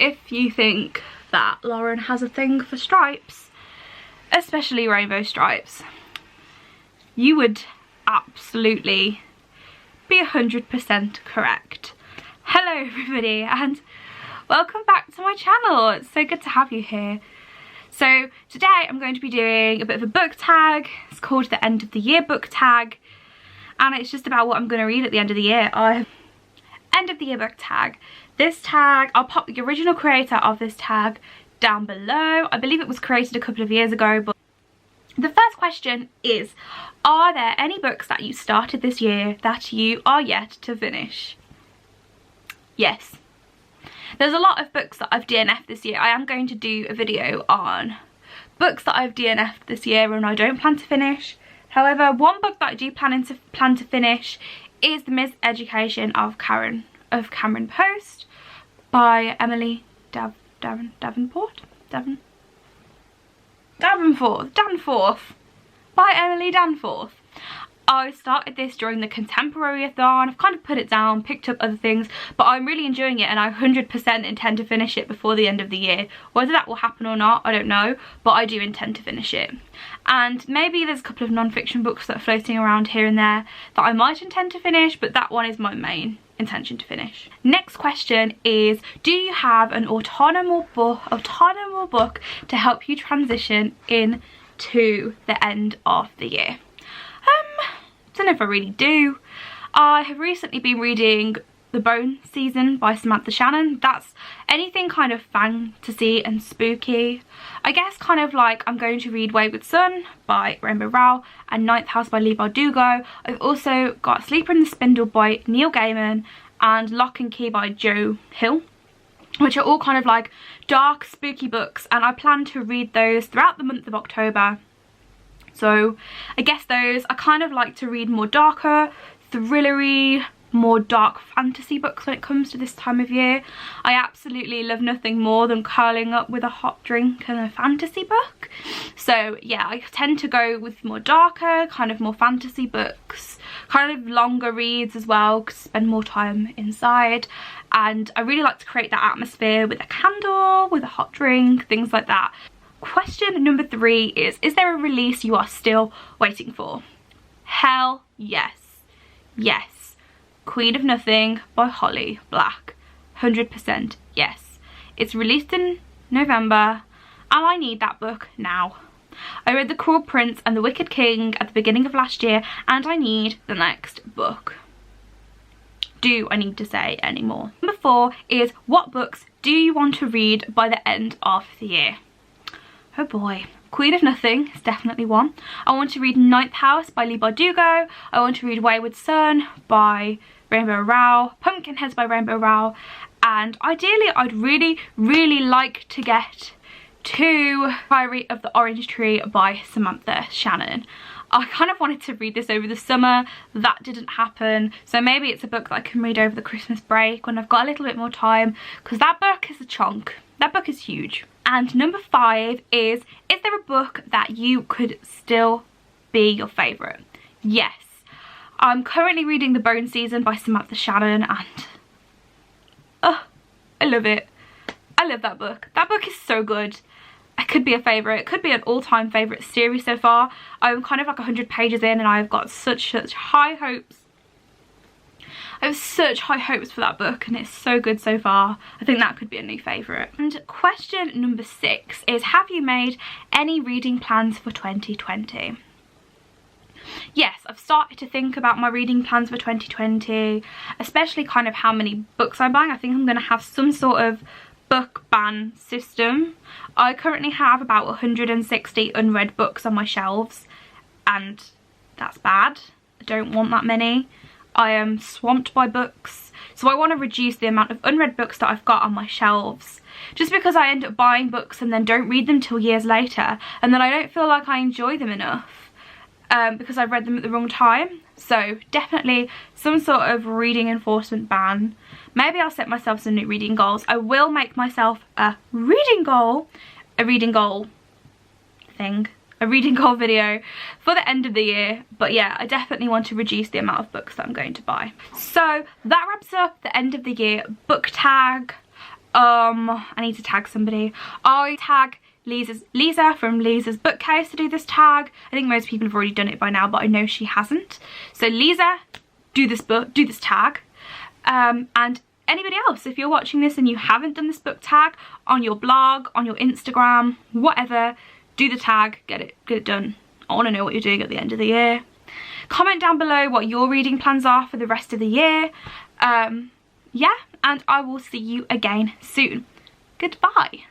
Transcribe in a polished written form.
if you think that Lauren has a thing for stripes, especially rainbow stripes, you would absolutely be 100% correct. Hello everybody and welcome back to my channel. It's so good to have you here. So today I'm going to be doing a bit of a book tag. It's called the end of the year book tag, and it's just about what I'm going to read at the end of the year. End of the year book tag. This tag, I'll pop the original creator of this tag down below. I believe it was created a couple of years ago, but the first question is, are there any books that you started this year that you are yet to finish? Yes. There's a lot of books that I've DNF'd this year. I am going to do a video on books that I've DNF'd this year and I don't plan to finish. However, one book that I do plan to finish is The Miseducation of Cameron Post by Emily Davenport by Emily Danforth. I started this during the Contemporary-a-thon. I've kind of put it down, picked up other things, but I'm really enjoying it and I 100% intend to finish it before the end of the year. Whether that will happen or not, I don't know, but I do intend to finish it. And maybe there's a couple of non-fiction books that are floating around here and there that I might intend to finish, but that one is my main intention to finish. Next question is, do you have an autumnal book to help you transition into the end of the year? Don't know if I really do. I have recently been reading The Bone Season by Samantha Shannon. That's anything kind of fantasy and spooky. I guess kind of like I'm going to read Wayward Son by Rainbow Rowell and Ninth House by Leigh Bardugo. I've also got Sleeper in the Spindle by Neil Gaiman and Lock and Key by Joe Hill, which are all kind of like dark, spooky books, and I plan to read those throughout the month of October. So I guess those, I kind of like to read more darker, thrillery, more dark fantasy books when it comes to this time of year. I absolutely love nothing more than curling up with a hot drink and a fantasy book. So yeah, I tend to go with more darker, kind of more fantasy books, kind of longer reads as well, because I spend more time inside. And I really like to create that atmosphere with a candle, with a hot drink, things like that. Question number 3 is there a release you are still waiting for? Hell yes. Yes. Queen of Nothing by Holly Black. 100% yes. It's released in November and I need that book now. I read The Cruel Prince and The Wicked King at the beginning of last year and I need the next book. Do I need to say any more? Number 4 is, what books do you want to read by the end of the year? Oh boy. Queen of Nothing is definitely one. I want to read Ninth House by Leigh Bardugo. I want to read Wayward Son by Rainbow Rowell, Pumpkinheads by Rainbow Rowell, and ideally I'd really like to get to Diary of the Orange Tree by Samantha Shannon. I kind of wanted to read this over the summer. That didn't happen, so maybe it's a book that I can read over the Christmas break when I've got a little bit more time, because that book is a chunk. That book is huge. And number 5 is there a book that you could still be your favourite? Yes. I'm currently reading The Bone Season by Samantha Shannon and I love it. I love that book. That book is so good. It could be a favourite. It could be an all-time favourite series so far. I'm kind of like 100 pages in and I've got such high hopes. I have such high hopes for that book and it's so good so far. I think that could be a new favourite. And question number 6 is, have you made any reading plans for 2020? Yes, I've started to think about my reading plans for 2020, especially kind of how many books I'm buying. I think I'm going to have some sort of book ban system. I currently have about 160 unread books on my shelves and that's bad. I don't want that many. I am swamped by books, so I want to reduce the amount of unread books that I've got on my shelves, just because I end up buying books and then don't read them till years later, and then I don't feel like I enjoy them enough because I've read them at the wrong time. So definitely some sort of reading enforcement ban. Maybe I'll set myself some new reading goals. I will make myself a reading goal video for the end of the year. But yeah, I definitely want to reduce the amount of books that I'm going to buy. So that wraps up the end of the year book tag. I need to tag somebody. I tag Lisa from Lisa's Bookcase to do this tag. I think most people have already done it by now, but I know she hasn't. So Lisa, do this tag. And anybody else, if you're watching this and you haven't done this book tag on your blog, on your Instagram, whatever, do the tag, get it done. I want to know what you're doing at the end of the year. Comment down below what your reading plans are for the rest of the year. Yeah, and I will see you again soon. Goodbye.